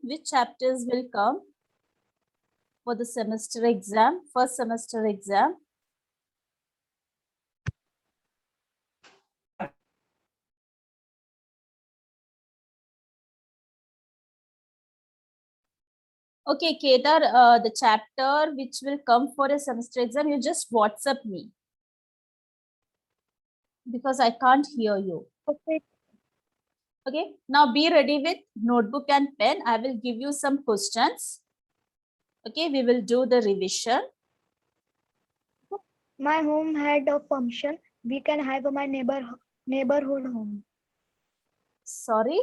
which chapters will come for the semester exam, first semester exam? Okay, Kedar, the chapter which will come for a semester exam, you just WhatsApp me because I can't hear you. Okay. Okay, now be ready with notebook and pen. I will give you some questions. Okay, we will do the revision. My home had a function. We can have my neighborhood home. Sorry.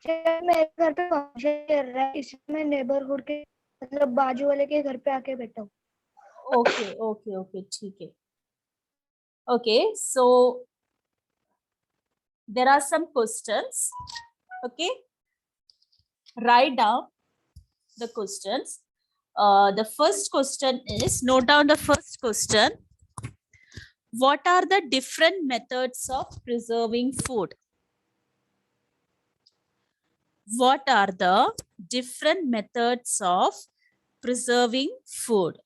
जब मेरे घर पे function चल रहा है इसलिए मैं neighbourhood के मतलब बाजू वाले के घर पे आके बैठा हूँ. Okay, okay, okay, ठीक है. Okay, so there are some questions. Okay, write down the questions. The first question is, note down the first question. What are the different methods of preserving food? What are the different methods of preserving food?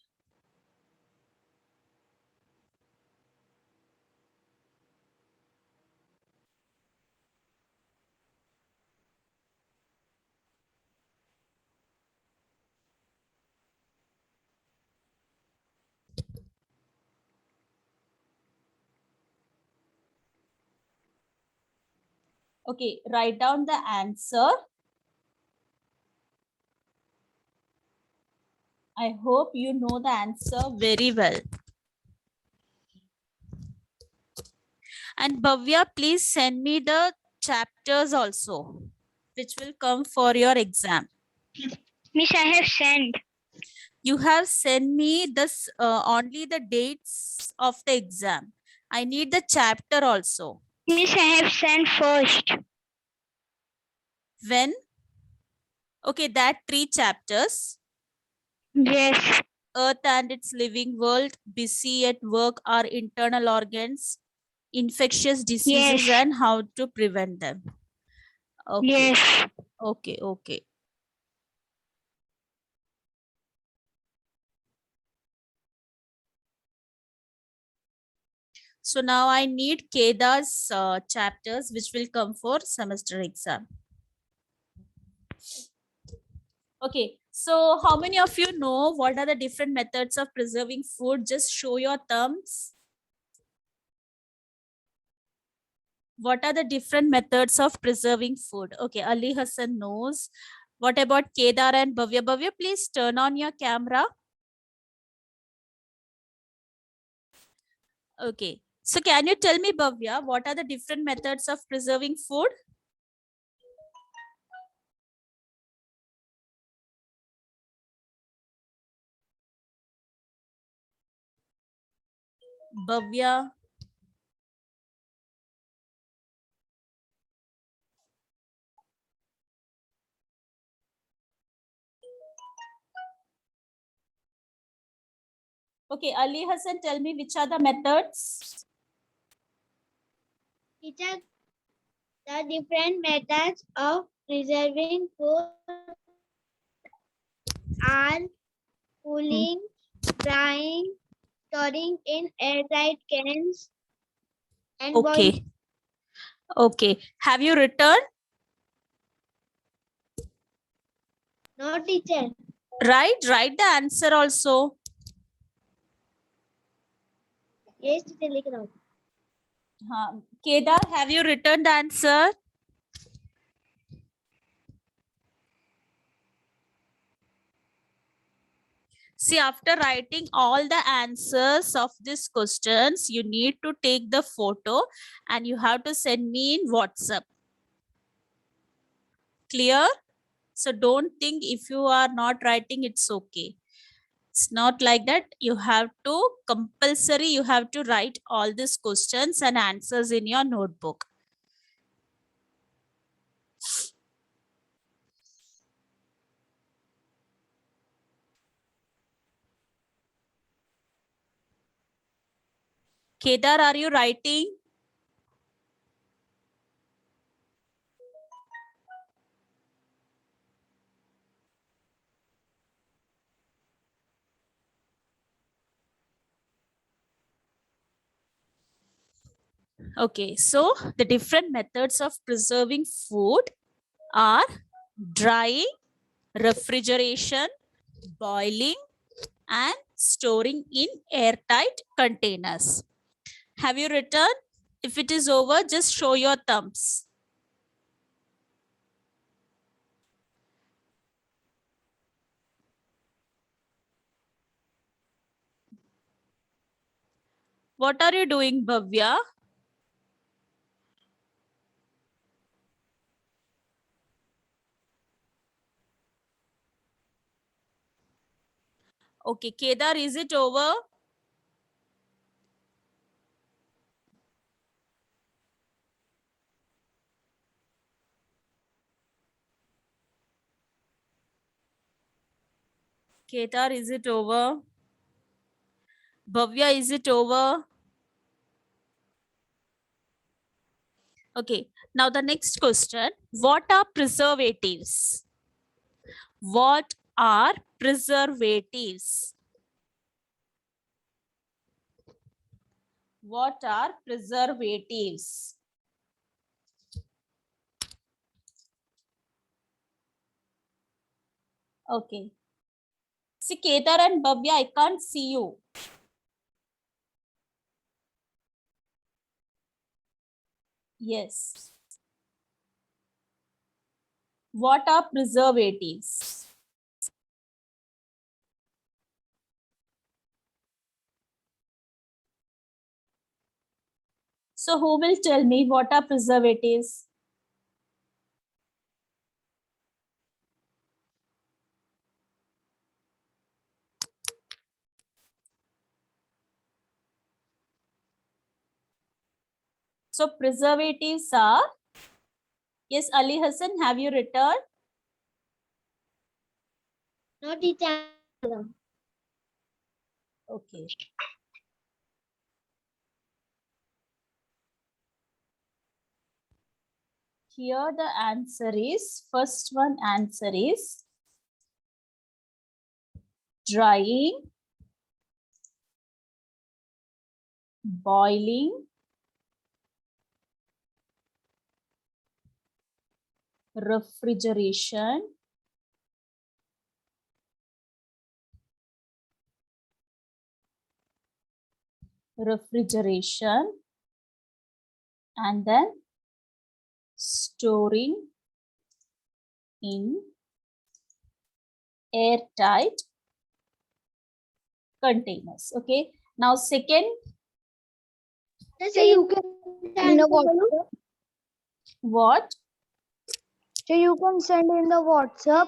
Okay, write down the answer. I hope you know the answer very well. And Bhavya, please send me the chapters also, which will come for your exam. Miss, I have sent. You have sent me this only the dates of the exam. I need the chapter also. Miss, I have sent first. When? Okay, that 3 chapters. Yes. Earth and its living world, busy at work, our internal organs, infectious diseases, Yes. and how to prevent them. Okay. Yes. Okay, okay. So now I need Keda's chapters, which will come for semester exam. Okay, so how many of you know what are the different methods of preserving food? Just show your thumbs. What are the different methods of preserving food? Okay, Ali Hassan knows. What about Kedar and Bhavya? Bhavya, please turn on your camera. Okay, so can you tell me, Bhavya, what are the different methods of preserving food? Bhavya. Okay, Ali Hassan, tell me which are the methods? Teacher, the different methods of preserving food are cooling, drying, storing in airtight cans, and boiling. Okay. Okay. Have you returned? No, teacher. Write the answer also. Yes, teacher, लिख रहा हूँ. Kedar, have you written the answer? See, after writing all the answers of these questions, you need to take the photo and you have to send me in WhatsApp. Clear? So don't think if you are not writing, it's okay. It's not like that. You have to compulsory, you have to write all these questions and answers in your notebook. Kedar, are you writing? Okay, so the different methods of preserving food are drying, refrigeration, boiling, and storing in airtight containers. Have you written? If it is over, just show your thumbs. What are you doing, Bhavya? Okay, Kedar, is it over? Kedar, is it over? Bhavya, is it over? Okay, now the next question. What are preservatives? What are preservatives? What are preservatives? Okay. See, Kedar and Bhavya, I can't see you. Yes. What are preservatives? So who will tell me what are preservatives? So preservatives are, yes, Ali Hassan, have you returned? No, teacher. Okay. Here the answer is, first one answer is drying, boiling, refrigeration, and then storing in airtight containers. Okay. Now second, So you can send in the WhatsApp. what? So you can send in the WhatsApp.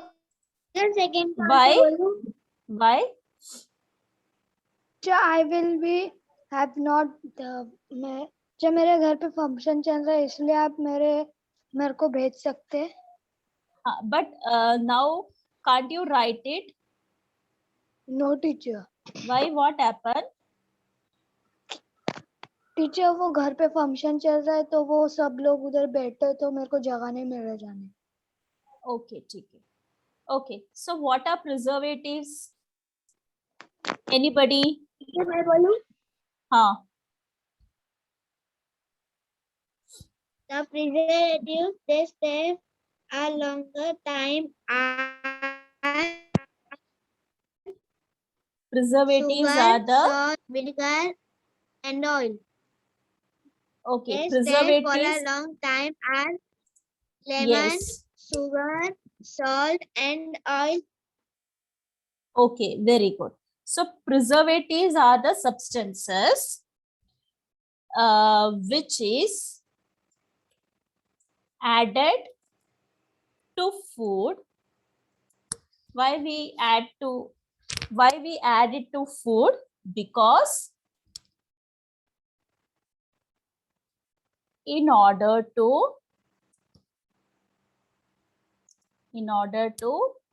The second Why? Why? जो I will be have not मैं जब मेरे घर पे function चल रहा है इसलिए आप मेरे को भेज सकते हैं. But now can't you write it? No teacher. Why? What happened? Teacher वो घर पे फंक्शन चल रहा है तो वो सब लोग उधर बैठे तो मेरे को जगह नहीं मिल रहा जाने. Okay, ठीक है. Okay, so what are preservatives? Anybody? मैं बोलूं? हाँ. The preservatives they stay a longer time and Preservatives sugar, are the, salt, vinegar, and oil. okay, They stay for a preservatives. long time as lemon, Yes. sugar, salt, and oil. Okay, very good. So preservatives are the substances which is added to food. Why we add it to food? Because in order to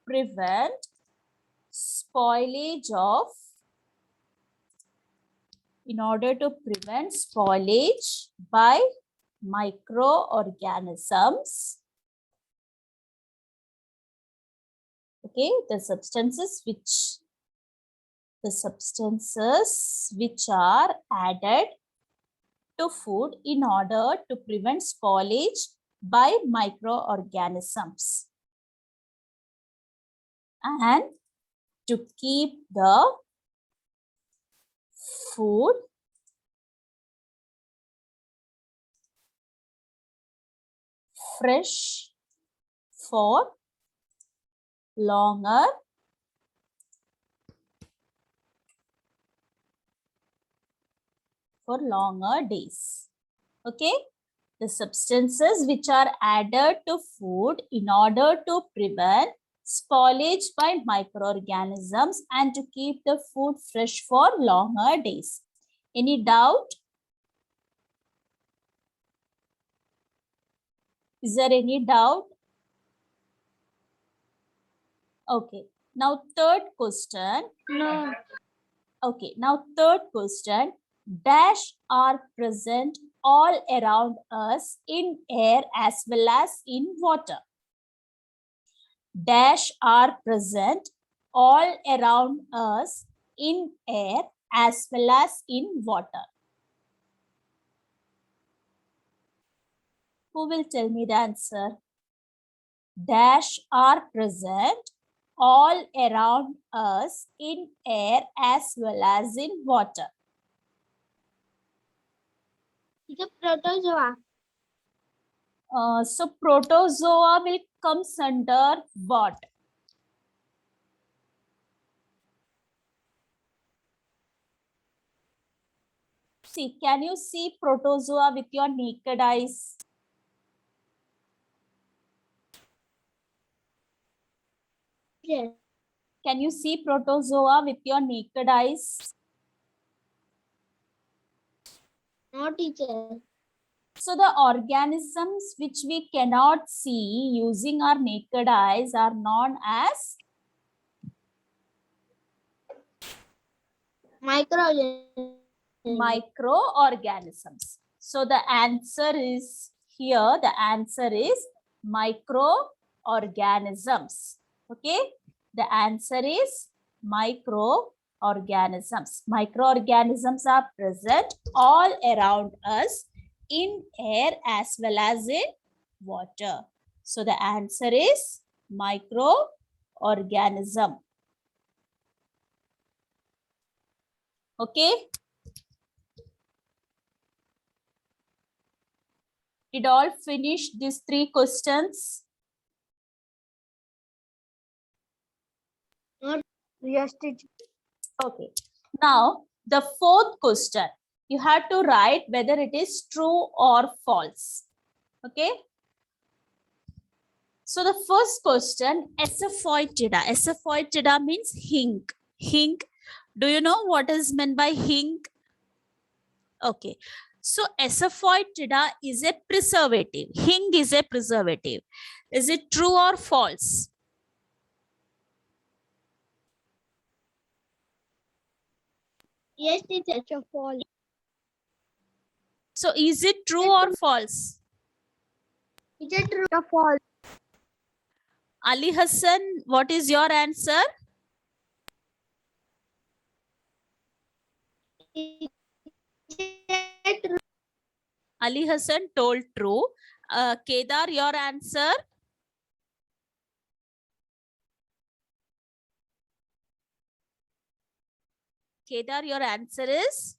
prevent spoilage by microorganisms. Okay, the substances which are added to food in order to prevent spoilage by microorganisms and to keep the food fresh for longer days. Okay, the substances which are added to food in order to prevent spoilage by microorganisms and to keep the food fresh for longer days. Any doubt? Is there any doubt? Okay, now third question. No. Okay, now third question. Dash are present all around us in air as well as in water. Dash are present all around us in air as well as in water. Who will tell me the answer? Dash are present all around us in air as well as in water. The protozoa. So protozoa will comes under what? See, can you see protozoa with your naked eyes? Yes. Can you see protozoa with your naked eyes? No, teacher. So the organisms which we cannot see using our naked eyes are known as microorganisms. So the answer is here, the answer is microorganisms. Okay, the answer is microorganisms. Microorganisms are present all around us in air as well as in water. So the answer is microorganism. Okay. Did all finish these three questions? Yes, teacher. Okay. Now, the fourth question, you have to write whether it is true or false. Okay. So the first question, Asafoetida. Asafoetida means hink. Hink. Do you know what is meant by hink? Okay. So Asafoetida is a preservative. Hink is a preservative. Is it true or false? Yes, teacher. False. So is it true or false? Teacher, true. False. Ali Hassan, what is your answer? Ali Hassan told true. Kedar, your answer? Kedar, your answer is?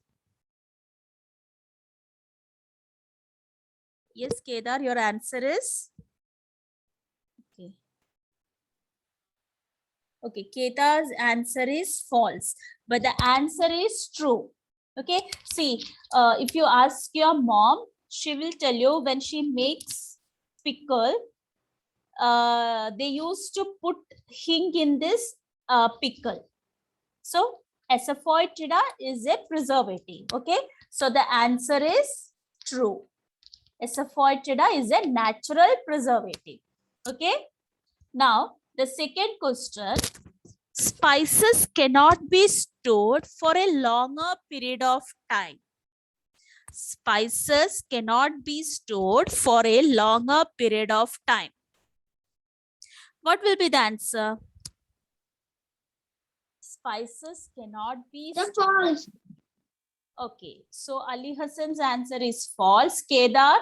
Yes, Kedar, your answer is? Okay. Okay, Kedar's answer is false, but the answer is true. Okay, see, if you ask your mom, she will tell you when she makes pickle, they used to put hing in this pickle. So Asafoetida is a preservative. Okay, so the answer is true. Asafoetida is a natural preservative. Okay, now the second question, spices cannot be stored for a longer period of time. Spices cannot be stored for a longer period of time. What will be the answer? Spices cannot be stored. False. Okay, so Ali Hassan's answer is false. Kedar,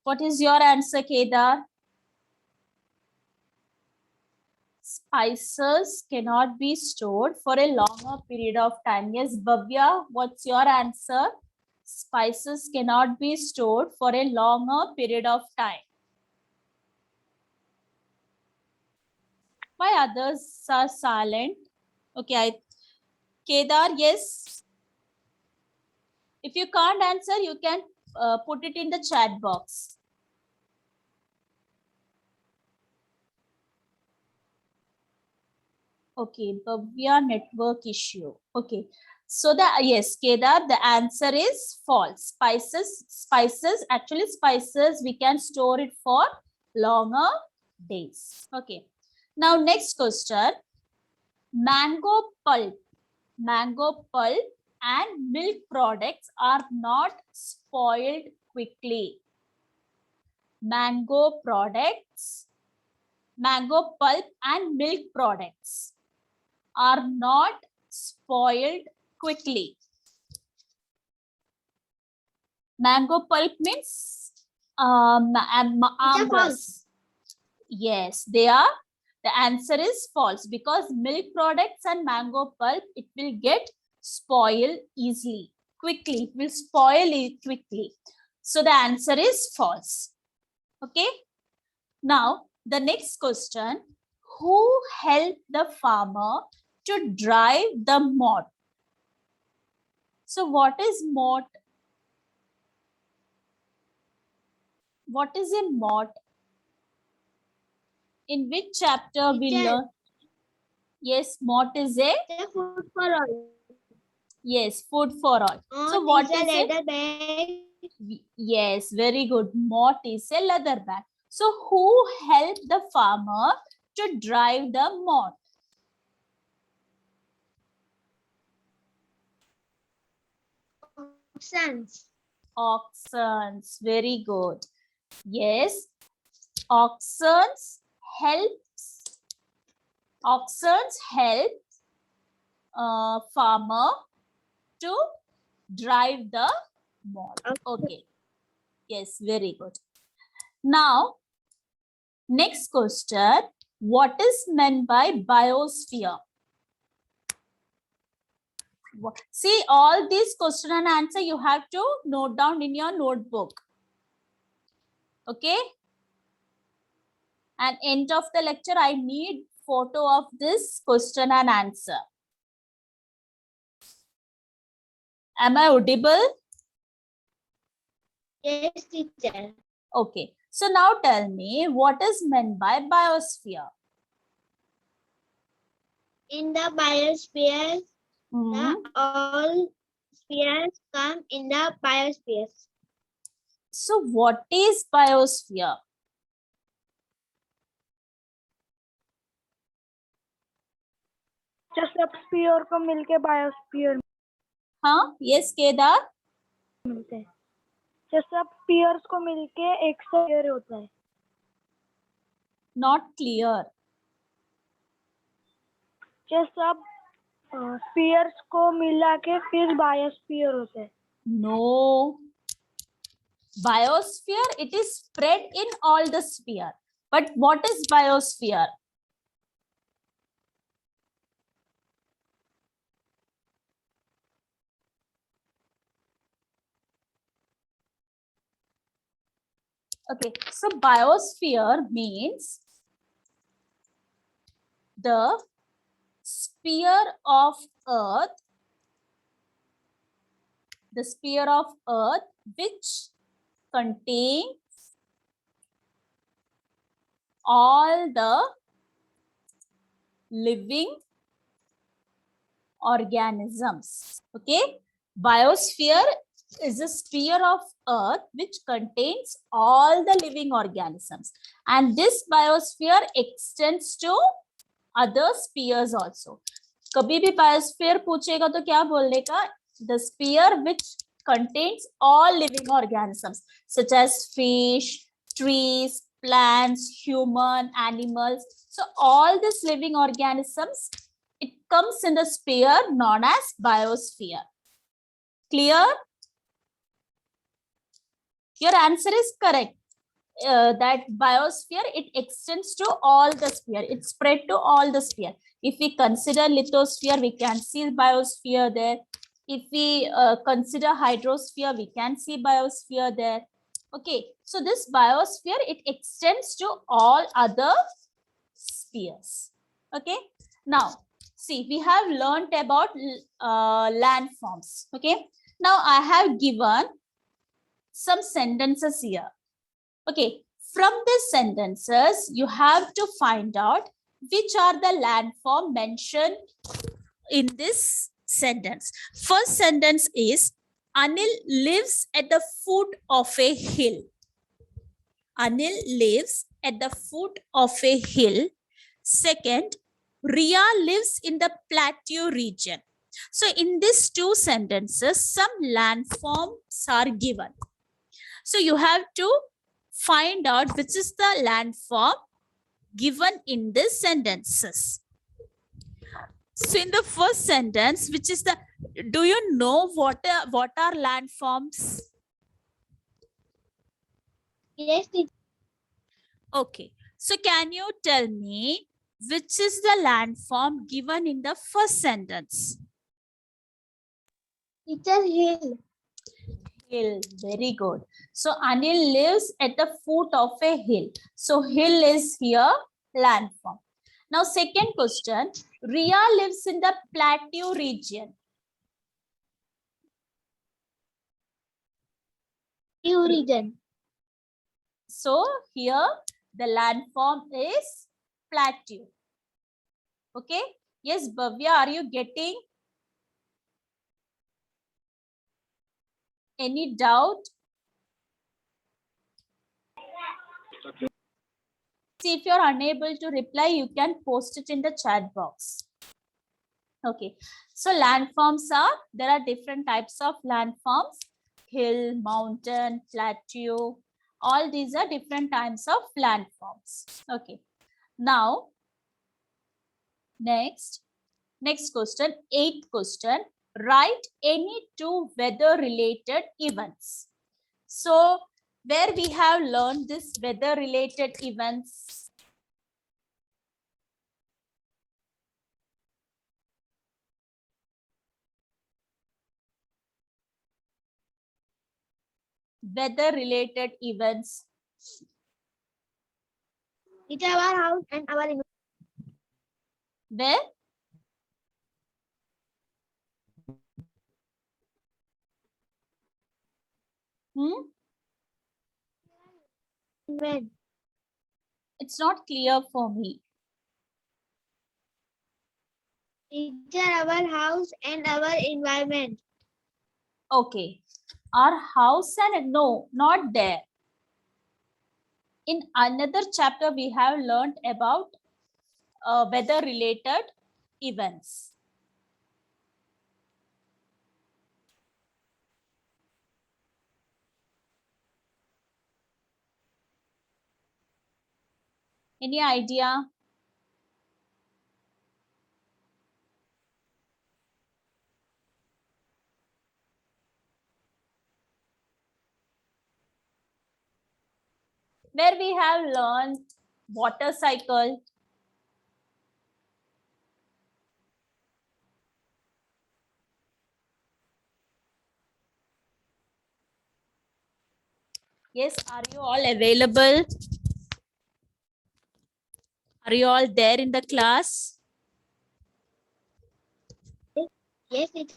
what is your answer, Kedar? Spices cannot be stored for a longer period of time. Yes, Bhavya, what's your answer? Spices cannot be stored for a longer period of time. Why others are silent? Okay, Kedar, yes. If you can't answer, you can put it in the chat box. Okay, Bhavya, network issue. Okay, so yes, Kedar, the answer is false. Spices, actually spices, we can store it for longer days. Okay, now next question. Mango pulp and milk products are not spoiled quickly. Mango pulp and milk products are not spoiled quickly. Mango pulp means amrus. Yes, they are. The answer is false because milk products and mango pulp, it will get spoil easily, quickly. It will spoil it quickly. So the answer is false. Okay. Now, the next question. Who helped the farmer to drive the moat? So what is moat? What is a moat? In which chapter we learn? Yes, moat is a food for all. yes, food for all. So what is it? Bag. Yes, very good. Moat is a leather bag. So who helped the farmer to drive the moat? Oxens. Very good. Yes, oxens help farmer to drive the moat. Okay. Yes, very good. Now, next question. What is meant by biosphere? See, all these question and answer you have to note down in your notebook. Okay. And end of the lecture, I need photo of this question and answer. Am I audible? Yes, teacher. Okay. So now tell me, what is meant by biosphere? In the biosphere, all spheres come in the biosphere. So what is biosphere? जो सब sphere को मिलके biosphere हाँ, yes, Kedar. मिलते हैं जो सब spheres को मिलके एक स्फीयर होता है Not clear. जो सब स्फीयर्स को मिला के फिर बायोस्फीयर होता है No. Biosphere, it is spread in all the sphere. But what is biosphere? Okay, so biosphere means the sphere of earth, which contains all the living organisms. Okay, biosphere is a sphere of earth which contains all the living organisms, and this biosphere extends to other spheres also. कभी भी biosphere पूछेगा तो क्या बोलने का? The sphere which contains all living organisms such as fish, trees, plants, human, animals. So all these living organisms, it comes in the sphere known as biosphere. Clear? Your answer is correct. That biosphere, it extends to all the sphere. It spread to all the sphere. If we consider lithosphere, we can see biosphere there. If we consider hydrosphere, we can see biosphere there. Okay, so this biosphere, it extends to all other spheres. Okay, now see, we have learned about landforms. Okay, now I have given some sentences here. Okay, from these sentences, you have to find out which are the landform mentioned in this sentence. First sentence is, Anil lives at the foot of a hill. Anil lives at the foot of a hill. Second, Ria lives in the plateau region. So in these two sentences, some landforms are given. So you have to find out which is the landform given in these sentences. So in the first sentence, which is the, do you know what are landforms? Yes, teacher. Okay, so can you tell me which is the landform given in the first sentence? Teacher, hill. Hill, very good. So Anil lives at the foot of a hill. So hill is here landform. Now second question, Ria lives in the plateau region. Plateau region. So here the landform is plateau. Okay. Yes, Bhavya, are you getting any doubt? See, if you're unable to reply, you can post it in the chat box. Okay. So landforms are, there are different types of landforms. Hill, mountain, plateau. All these are different types of landforms. Okay. Now, next question, 8th question. Write any two weather related events. So where we have learned this weather related events? Weather related events. Teacher, our house and our Where? environment. It's not clear for me. Teacher, our house and our environment. Okay. Our house and no, not there. In another chapter, we have learned about weather related events. Any idea? Where we have learned water cycle. Yes, are you all available? Are you all there in the class? Yes, teacher.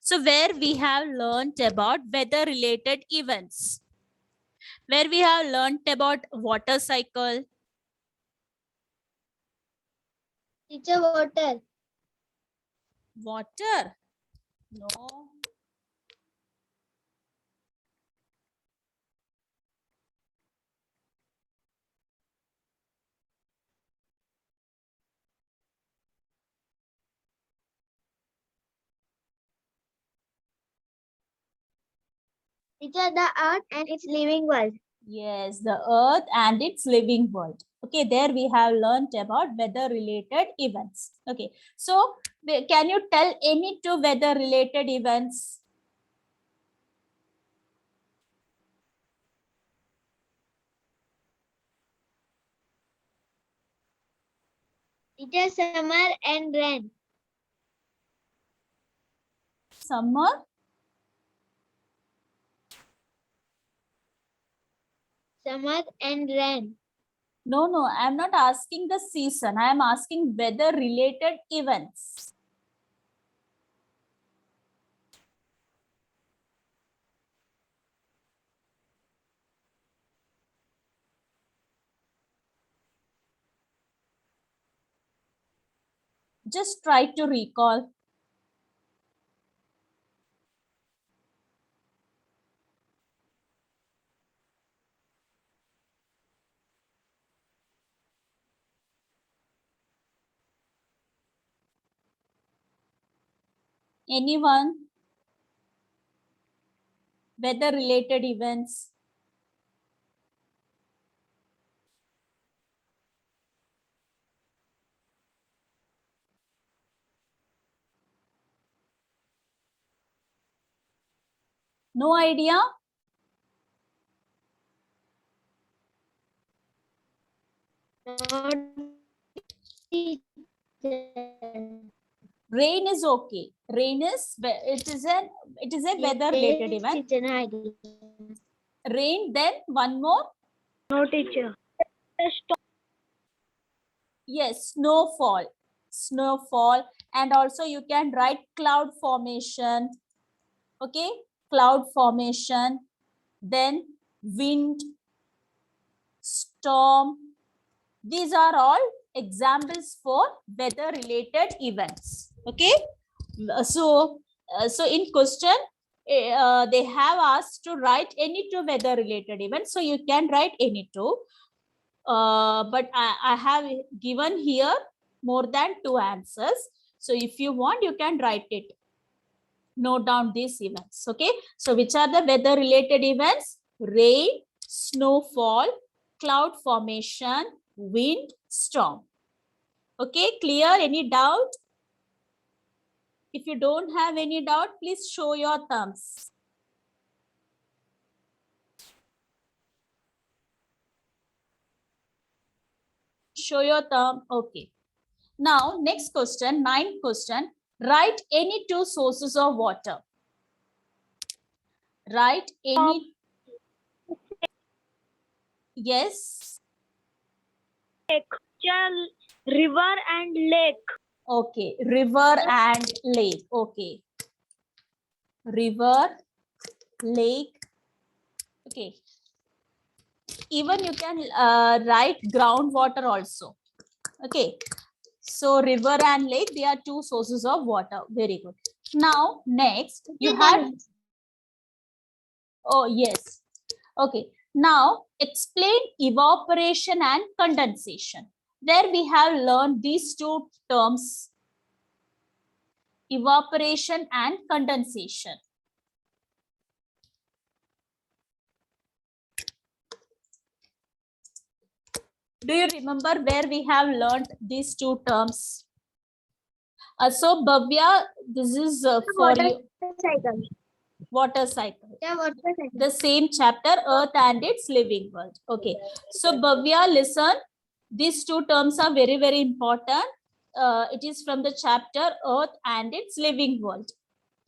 So where we have learned about weather related events. Where we have learned about water cycle. Teacher, water. Water? No. Teacher, the earth and its living world. Yes, the earth and its living world. Okay, there we have learned about weather related events. Okay, so Can you tell any two weather related events? It is summer and rain. Summer, Summer and rain. no, I'm not asking the season. I am asking weather related events. Just try to recall. Anyone? Weather related events. No idea? Not Rain is okay. Rain is it is a weather related event. Teacher, no idea. Rain, then one more. No teacher. Yes, snowfall. Snowfall, and also you can write cloud formation. Okay, cloud formation, then wind, storm. These are all examples for weather related events. Okay, so in question they have asked to write any two weather related events, so you can write any two, but I have given here more than two answers, so if you want you can write it. Note down these events. Okay, so which are the weather related events? Rain, snowfall, cloud formation, wind, storm. Okay, clear? Any doubt? If you don't have any doubt, please show your thumbs. Show your thumb. Okay. Now, next question, ninth question. Write any two sources of water. Write any. Yes. River and lake. Okay. River and lake. Okay. River, lake. Okay. Even you can write groundwater also. Okay. So river and lake, they are two sources of water. Very good. Now, next you have. Oh, yes. Okay. Now, explain evaporation and condensation. There we have learned these two terms, evaporation and condensation. Do you remember where we have learned these two terms? So, Bhavya, this is for you. Cycle. Water cycle. Yeah, water cycle. The same chapter, Earth and its living world. Okay. So, Bhavya, listen. These two terms are very, very important. It is from the chapter Earth and its living world.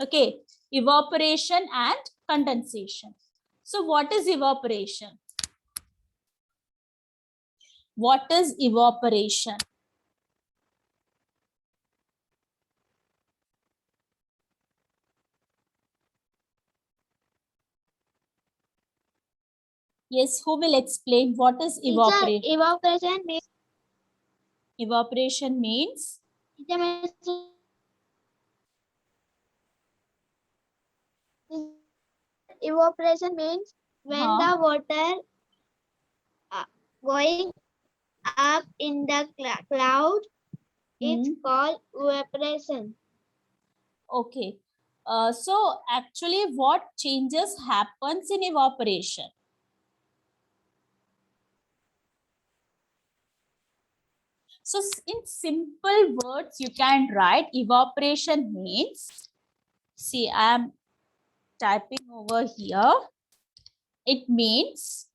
Okay. Evaporation and condensation. So, what is evaporation? What is evaporation? Yes, who will explain what is evaporation? Evaporation means. Evaporation means? Evaporation means when the water going up in the cloud, it's called evaporation. Okay. So actually what changes happens in evaporation? So in simple words, you can write evaporation means, see, I am typing over here. It means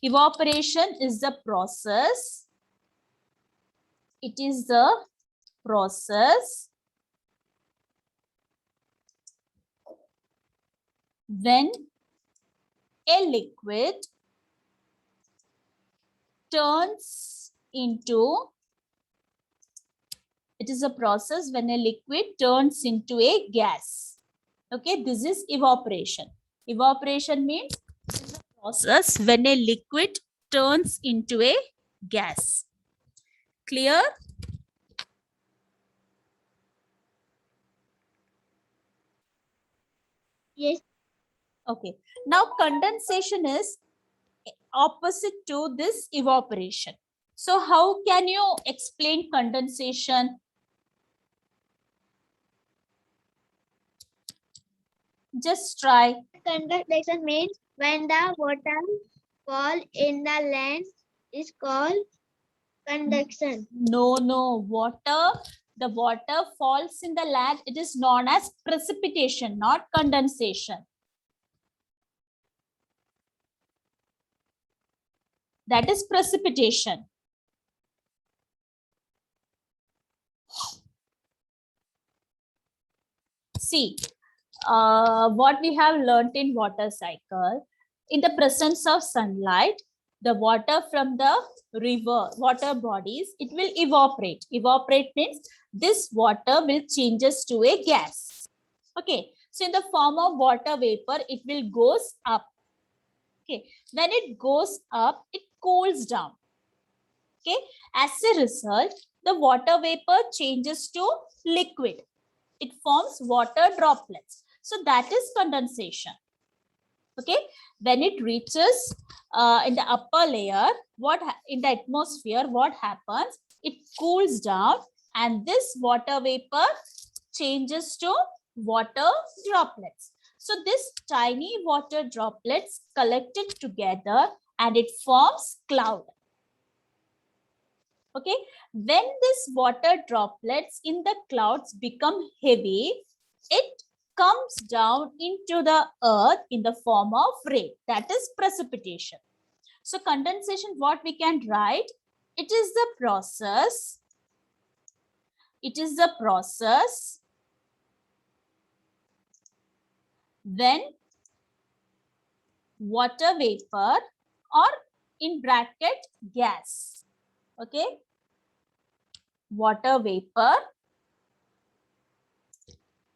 evaporation is the process. It is the process when a liquid turns into, it is a process when a liquid turns into a gas. Okay, this is evaporation. Evaporation means it is a process when a liquid turns into a gas. Clear? Yes. Okay. Now condensation is opposite to this evaporation. So how can you explain condensation? Just try. Condensation means when the water fall in the land is called conduction. No, the water falls in the land. It is known as precipitation, not condensation. That is precipitation. See, what we have learnt in water cycle, in the presence of sunlight, the water from the river, water bodies, it will evaporate. Evaporate means this water will changes to a gas. Okay, so in the form of water vapor, it will goes up. Okay, when it goes up, it cools down. Okay, as a result, the water vapor changes to liquid. It forms water droplets. So that is condensation. Okay, when it reaches in the upper layer, in the atmosphere, what happens? It cools down, and this water vapor changes to water droplets. So this tiny water droplets collected together and it forms cloud. Okay, when this water droplets in the clouds become heavy, it comes down into the earth in the form of rain. That is precipitation. So condensation, what we can write? It is the process. It is the process when water vapor, or in bracket gas, okay, water vapor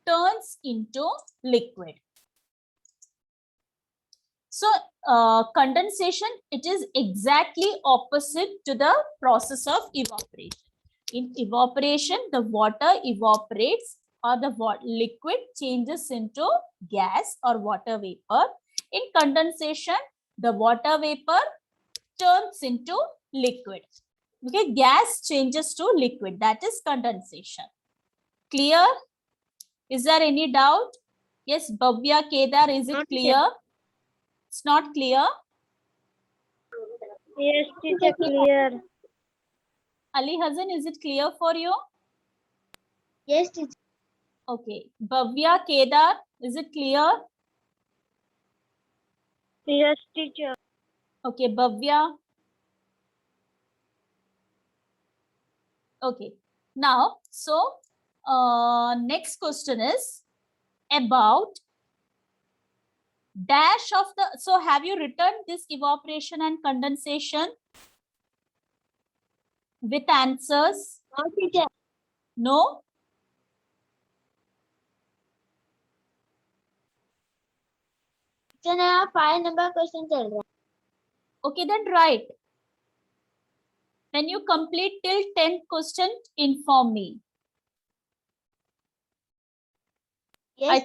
turns into liquid. So condensation, it is exactly opposite to the process of evaporation. In evaporation, the water evaporates, or the liquid changes into gas or water vapor. In condensation, the water vapor turns into liquid. Okay, gas changes to liquid. That is condensation. Clear? Is there any doubt? Yes, Bhavya, Kedar, is it Not clear? It's not clear? Yes, teacher, clear. Ali Hazan, is it clear for you? Yes, teacher. Okay. Bhavya, Kedar, is it clear? Yes, teacher. Okay, Bhavya. Okay. Now, so next question is about dash of the, so have you written this evaporation and condensation with answers? No, teacher. No? teacher, नया 5 number question चल रहा है. Okay, then write. When you complete till 10th question, inform me. Yes,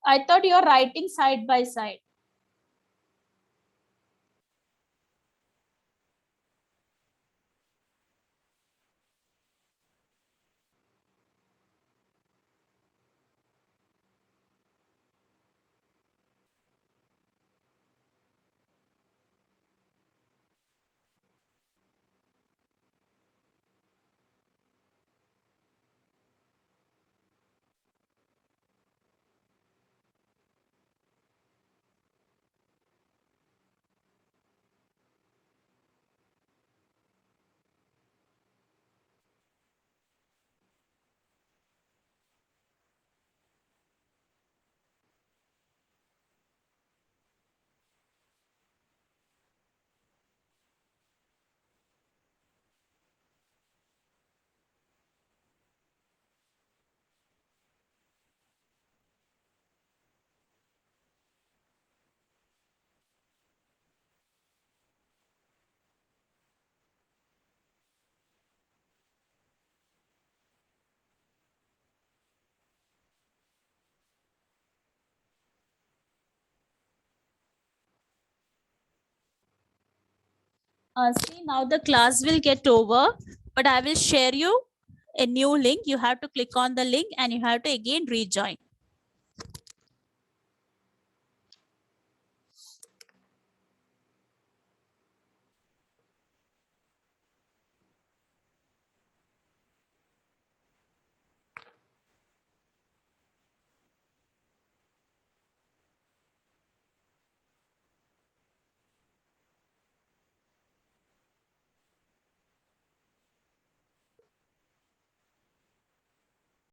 I thought you are writing side by side. See, now the class will get over, but I will share you a new link. You have to click on the link and you have to again rejoin.